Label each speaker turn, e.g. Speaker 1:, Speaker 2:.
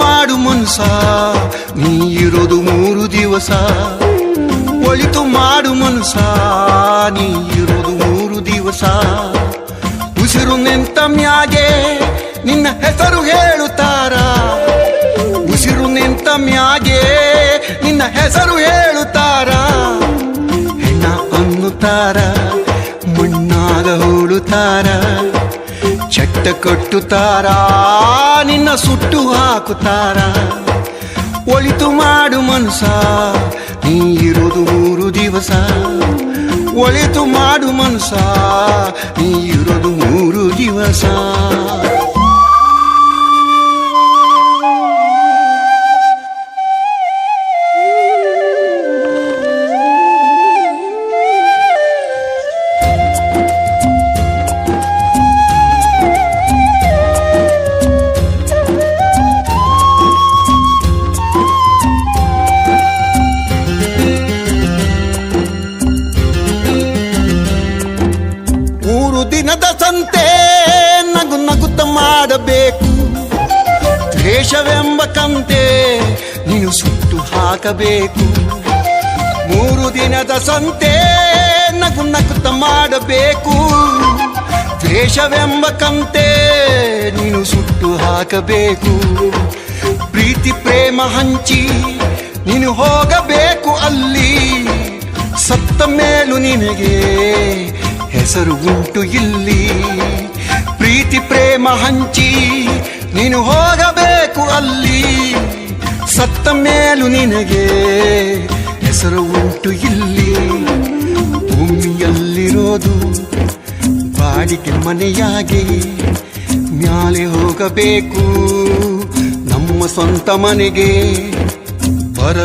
Speaker 1: ಮಾಡು ಮನ್ಸ, ನೀ ಇರೋದು 3 ದಿವಸ. ಒಳಿತು ಮಾಡು ಮನ್ಸ, ನೀ ಇರೋದು 3 ದಿವಸ. ಉಸಿರು ನಿಂತ ಮ್ಯಾಗೆ ನಿನ್ನ ಹೆಸರು ಹೇಳುತ್ತಾರ, ಉಸಿರು ನಿಂತ ಮ್ಯಾಗೆ ನಿನ್ನ ಹೆಸರು ಹೇಳುತ್ತಾರ. ಹೆಣ್ಣ ಅನ್ನುತ್ತಾರ, ಮಣ್ಣಾಗ ಹೂಳುತ್ತಾರ, ಚಟ್ಟ ಕಟ್ಟುತ್ತಾರ, ನಿನ್ನ ಸುಟ್ಟು ಹಾಕುತ್ತಾರ. ಒಳಿತು ಮಾಡು ಮನ್ಸ, ನೀ ಇರೋದು 3 ದಿವಸ. ಒಳಿತು ಮಾಡು ಮನ್ಸ, ನೀ ಇರೋದು 3 ದಿವಸ. ದಿನದ ಸಂತೆ ನಗು ನಗುತ್ತ ಮಾಡಬೇಕು, ದ್ವೇಷವೆಂಬ ಕಂತೆ ನೀನು ಸುಟ್ಟು ಹಾಕಬೇಕು. 3 ದಿನದ ಸಂತೆ ನಗು ನಗುತ್ತ ಮಾಡಬೇಕು, ದ್ವೇಷವೆಂಬ ಕಂತೆ ನೀನು ಸುಟ್ಟು ಹಾಕಬೇಕು. ಪ್ರೀತಿ ಪ್ರೇಮ ಹಂಚಿ ನೀನು ಹೋಗಬೇಕು ಅಲ್ಲಿ, ಸತ್ತ ಮೇಲೂ ನಿನಗೆ ಹೆಸರು ಉಂಟು ಇಲ್ಲಿ. ಪ್ರೀತಿ ಪ್ರೇಮ ಹಂಚಿ ನೀನು ಹೋಗಬೇಕು ಅಲ್ಲಿ, ಸತ್ತ ಮೇಲೂ ನಿನಗೆ ಹೆಸರು ಉಂಟು ಇಲ್ಲಿ. ಭೂಮಿಯಲ್ಲಿರೋದು ಬಾಡಿಗೆ ಮನೆಯಾಗಿ ಮ್ಯಾಲೆ ಹೋಗಬೇಕು ನಮ್ಮ ಸ್ವಂತ ಮನೆಗೆ.